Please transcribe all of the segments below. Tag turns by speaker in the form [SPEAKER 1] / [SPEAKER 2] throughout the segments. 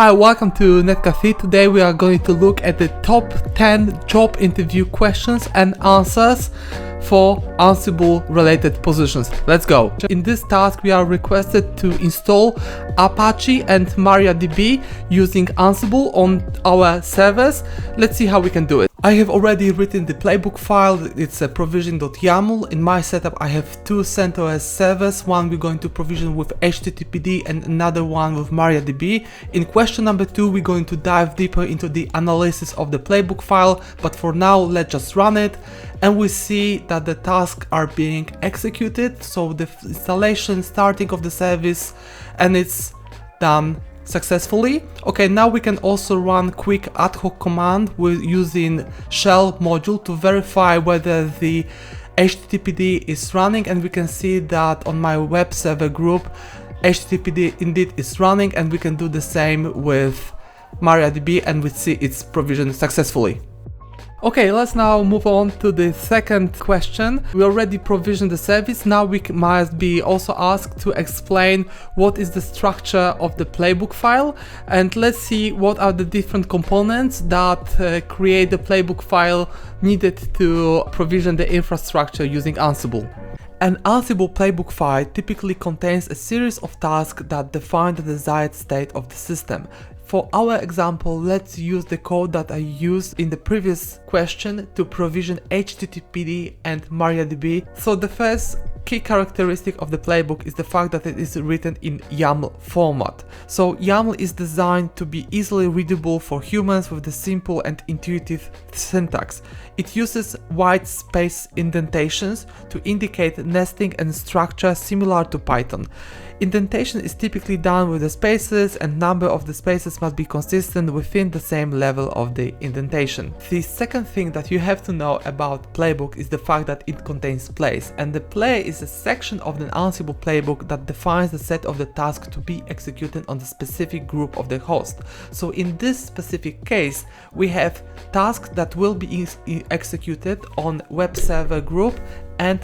[SPEAKER 1] Hi, welcome to NetCafe. Today we are going to look at the top 10 job interview questions and answers for Ansible related positions. Let's go. In this task we are requested to install Apache and MariaDB using Ansible on our servers. Let's see how we can do it. I have already written the playbook file. It's a provision.yaml. In my setup I have two CentOS servers. One we're going to provision with HTTPD and another one with MariaDB. In question number 2 we're going to dive deeper into the analysis of the playbook file, but for now let's just run it and we see that the tasks are being executed. So the installation, starting of the service, and it's done successfully. Okay, now we can also run quick ad hoc command with using shell module to verify whether the HTTPD is running, and we can see that on my web server group HTTPD indeed is running, and we can do the same with MariaDB and we see it's provisioned successfully. Okay, let's now move on to the second question. We already provisioned the service. Now we must be also asked to explain what is the structure of the playbook file, and let's see what are the different components that create the playbook file needed to provision the infrastructure using Ansible. An Ansible playbook file typically contains a series of tasks that define the desired state of the system. For our example, let's use the code that I used in the previous question to provision HTTPD and MariaDB. So the first key characteristic of the playbook is the fact that it is written in YAML format. So YAML is designed to be easily readable for humans with the simple and intuitive syntax. It uses white space indentations to indicate nesting and structure similar to Python. Indentation is typically done with the spaces, and number of the spaces must be consistent within the same level of the indentation. The second thing that you have to know about playbook is the fact that it contains plays, and the play is a section of the Ansible playbook that defines the set of the tasks to be executed on the specific group of the host. So in this specific case, we have tasks that will be executed on web server group and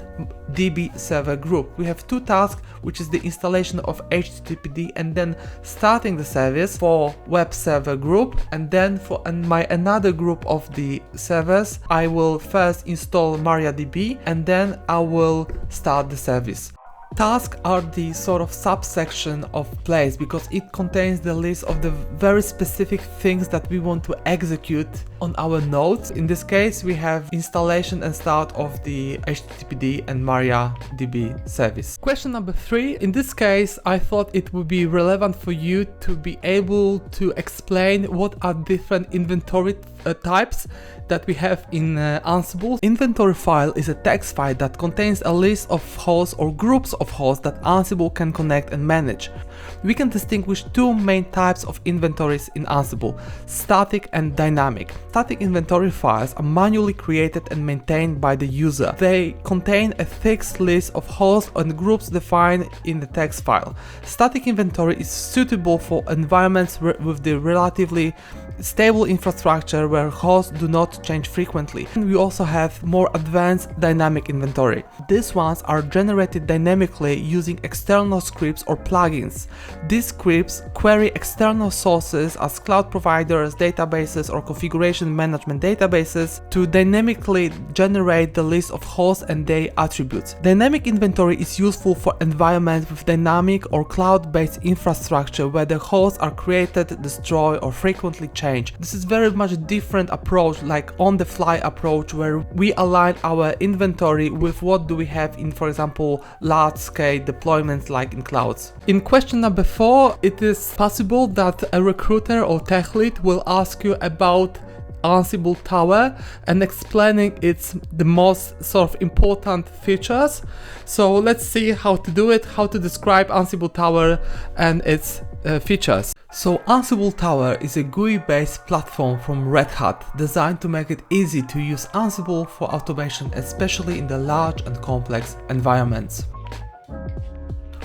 [SPEAKER 1] DB server group. We have two tasks, which is the installation of HTTPD and then starting the service for web server group, and then for another group of the servers I will first install MariaDB and then I will start the service. Tasks are the sort of subsection of plays because it contains the list of the very specific things that we want to execute on our nodes. In this case, we have installation and start of the HTTPD and MariaDB service. Question number 3. In this case, I thought it would be relevant for you to be able to explain what are different inventory types that we have in Ansible. Inventory file is a text file that contains a list of hosts or groups of hosts that Ansible can connect and manage. We can distinguish two main types of inventories in Ansible: static and dynamic. Static inventory files are manually created and maintained by the user. They contain a fixed list of hosts and groups defined in the text file. Static inventory is suitable for environments with the relatively stable infrastructure where hosts do not change frequently. And we also have more advanced dynamic inventory. These ones are generated dynamically using external scripts or plugins. These scripts query external sources as cloud providers, databases, or configuration management databases to dynamically generate the list of hosts and their attributes. Dynamic inventory is useful for environments with dynamic or cloud-based infrastructure where the hosts are created, destroyed, or frequently changed. This is very much a different approach, like on-the-fly approach, where we align our inventory with what do we have in, for example, large-scale deployments like in clouds. In question number 4, it is possible that a recruiter or tech lead will ask you about Ansible Tower and explaining the most sort of important features. So let's see how to do it, how to describe Ansible Tower and its features. So Ansible Tower is a GUI-based platform from Red Hat designed to make it easy to use Ansible for automation, especially in the large and complex environments.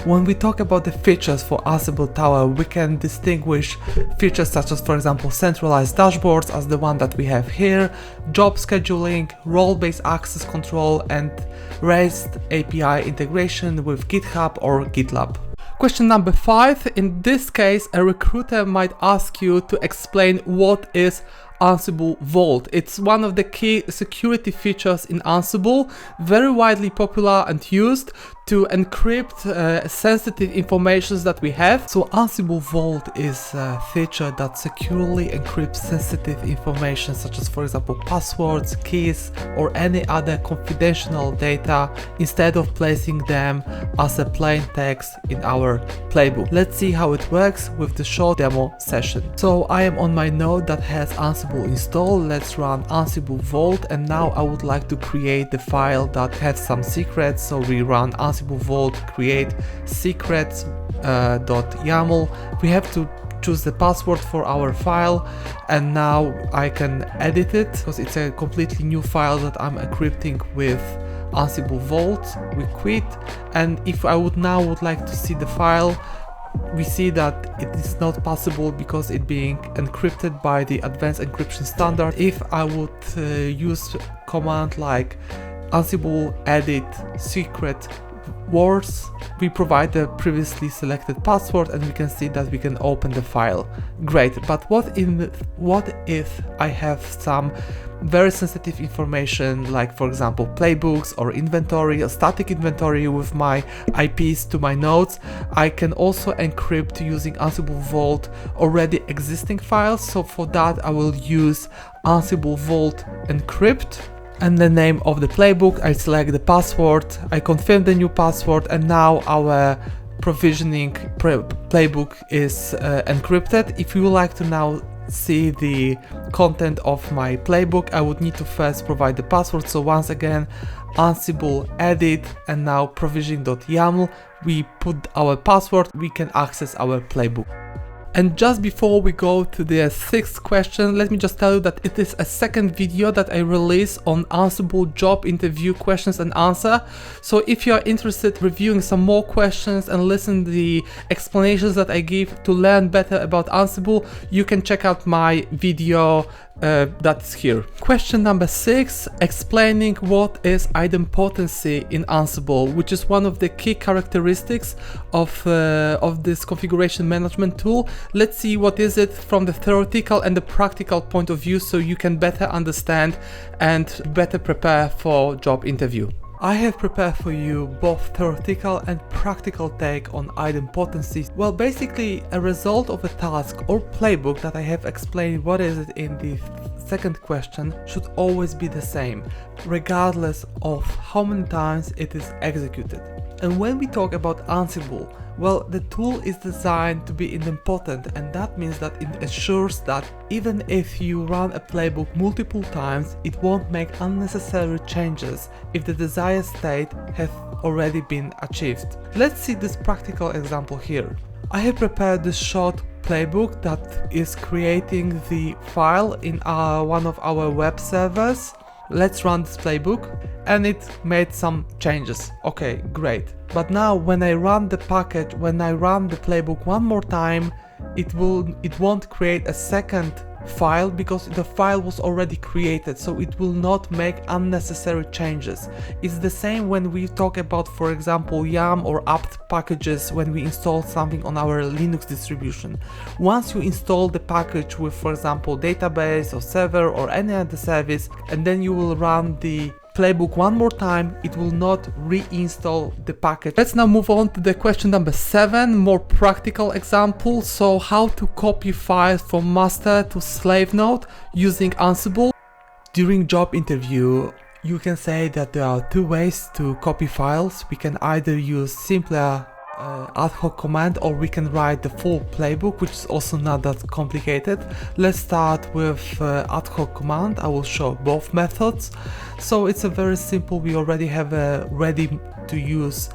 [SPEAKER 1] When we talk about the features for Ansible Tower, we can distinguish features such as, for example, centralized dashboards as the one that we have here, job scheduling, role-based access control, and REST API integration with GitHub or GitLab. Question number 5. In this case, a recruiter might ask you to explain what is Ansible Vault. It's one of the key security features in Ansible, very widely popular and used to encrypt sensitive information that we have. So Ansible Vault is a feature that securely encrypts sensitive information such as, for example, passwords, keys, or any other confidential data instead of placing them as a plain text in our playbook. Let's see how it works with the short demo session. So I am on my node that has Ansible installed. Let's run Ansible Vault, and now I would like to create the file that has some secrets. So we run Ansible Vault create secrets .yaml. We have to choose the password for our file, and now I can edit it because it's a completely new file that I'm encrypting with Ansible Vault. We quit, and if I would like to see the file, we see that it is not possible because it being encrypted by the advanced encryption standard. If I would use command like Ansible edit secret words, we provide the previously selected password and we can see that we can open the file. Great, but what if I have some very sensitive information, like for example playbooks or inventory, a static inventory with my IPs to my nodes? I can also encrypt using Ansible Vault already existing files. So for that I will use Ansible Vault encrypt and the name of the playbook. I select the password, I confirm the new password, and now our provisioning playbook is encrypted. If you would like to now see the content of my playbook, I would need to first provide the password. So once again, Ansible edit, and now provisioning.yaml, we put our password, we can access our playbook. And just before we go to the 6th question, let me just tell you that it is a second video that I release on Ansible job interview questions and answer. So if you are interested in reviewing some more questions and listen to the explanations that I give to learn better about Ansible, you can check out my video that is here. Question number 6, explaining what is idempotency in Ansible, which is one of the key characteristics of this configuration management tool. Let's see what is it from the theoretical and the practical point of view, so you can better understand and better prepare for job interview. I have prepared for you both theoretical and practical take on idempotency. Well, basically a result of a task or playbook that I have explained what is it in the second question should always be the same, regardless of how many times it is executed. And when we talk about Ansible, well, the tool is designed to be idempotent, and that means that it ensures that even if you run a playbook multiple times, it won't make unnecessary changes if the desired state has already been achieved. Let's see this practical example here. I have prepared this short playbook that is creating the file in one of our web servers. Let's run this playbook, and it made some changes. Okay, great. But now when I run the package, when I run the playbook one more time, it won't create a second file because the file was already created, so it will not make unnecessary changes. It's the same when we talk about, for example, yam or apt packages when we install something on our Linux distribution. Once you install the package with, for example, database or server or any other service, and then you will run the playbook one more time, it will not reinstall the package. Let's now move on to the question number 7, more practical example. So how to copy files from master to slave node using Ansible. During job interview, you can say that there are 2 ways to copy files. We can either use simpler ad hoc command, or we can write the full playbook, which is also not that complicated. Let's start with ad hoc command. I will show both methods. So it's a very simple, we already have a ready to use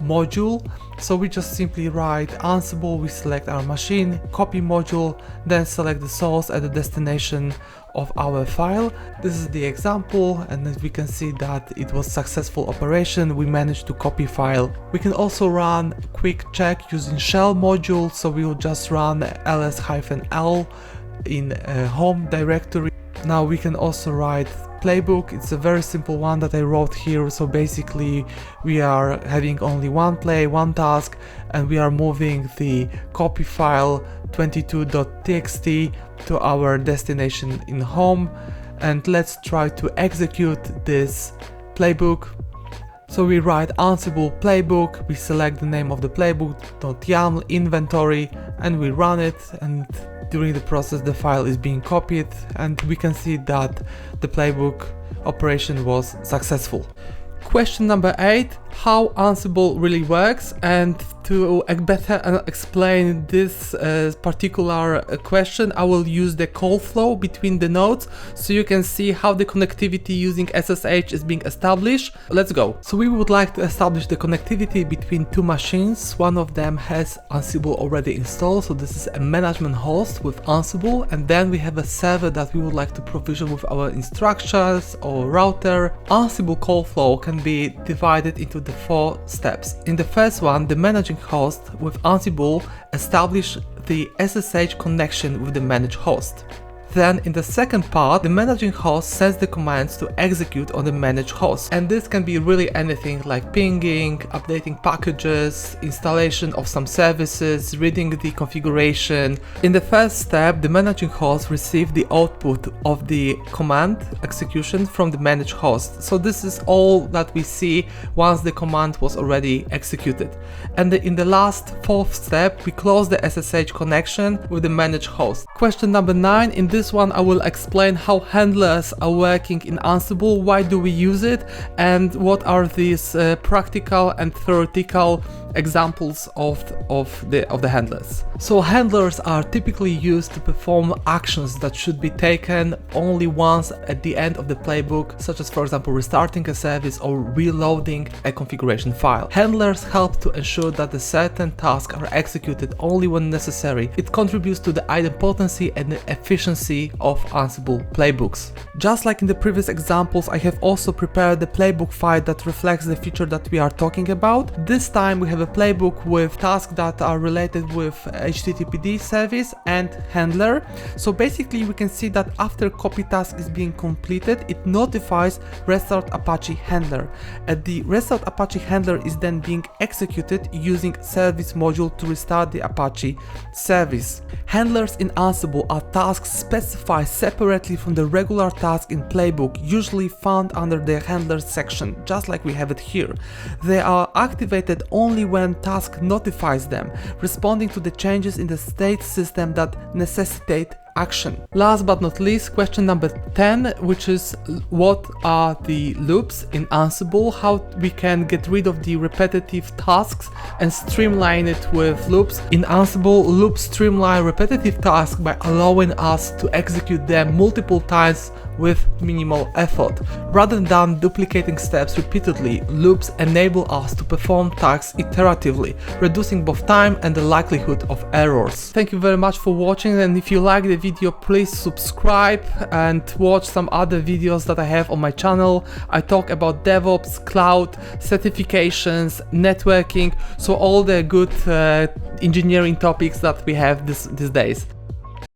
[SPEAKER 1] module. So we just simply write Ansible, we select our machine, copy module, then select the source and the destination of our file. This is the example, and as we can see that it was successful operation. We managed to copy file. We can also run quick check using shell module. So we will just run ls-l in home directory. Now we can also write playbook. It's a very simple one that I wrote here. So basically we are having only one play, one task, and we are moving the copy file 22.txt to our destination in home. And let's try to execute this playbook. So we write Ansible Playbook, we select the name of the playbook, .yaml inventory, and we run it, and during the process the file is being copied, and we can see that the playbook operation was successful. Question number 8, how Ansible really works. And to better explain this particular question, I will use the call flow between the nodes so you can see how the connectivity using SSH is being established. Let's go. So we would like to establish the connectivity between two machines. One of them has Ansible already installed, so this is a management host with Ansible, and then we have a server that we would like to provision with our instructions or router. Ansible call flow can be divided into the 4 steps. In the first one, the managing host with Ansible establish the SSH connection with the managed host. Then in the second part, the managing host sends the commands to execute on the managed host. And this can be really anything like pinging, updating packages, installation of some services, reading the configuration. In the first step, the managing host receives the output of the command execution from the managed host. So this is all that we see once the command was already executed. And in the last 4th step, we close the SSH connection with the managed host. Question number 9. In this one I will explain how handlers are working in Ansible, why do we use it, and what are these practical and theoretical examples of the handlers. So handlers are typically used to perform actions that should be taken only once at the end of the playbook, such as for example restarting a service or reloading a configuration file. Handlers help to ensure that the certain tasks are executed only when necessary. It contributes to the idempotency and the efficiency of Ansible playbooks. Just like in the previous examples, I have also prepared the playbook file that reflects the feature that we are talking about. This time we have a playbook with tasks that are related with HTTPD service and handler. So basically we can see that after copy task is being completed, it notifies restart Apache handler, and the restart Apache handler is then being executed using service module to restart the Apache service. Handlers in Ansible are tasks specified separately from the regular task in playbook, usually found under the handlers section, just like we have it here. They are activated only when task notifies them, responding to the changes in the state system that necessitate action. Last but not least, question number 10, which is what are the loops in Ansible, how we can get rid of the repetitive tasks and streamline it with loops. In Ansible, loops streamline repetitive tasks by allowing us to execute them multiple times with minimal effort. Rather than duplicating steps repeatedly, loops enable us to perform tasks iteratively, reducing both time and the likelihood of errors. Thank you very much for watching, and if you like the video, please subscribe and watch some other videos that I have on my channel. I talk about DevOps, cloud, certifications, networking, so all the good engineering topics that we have these days.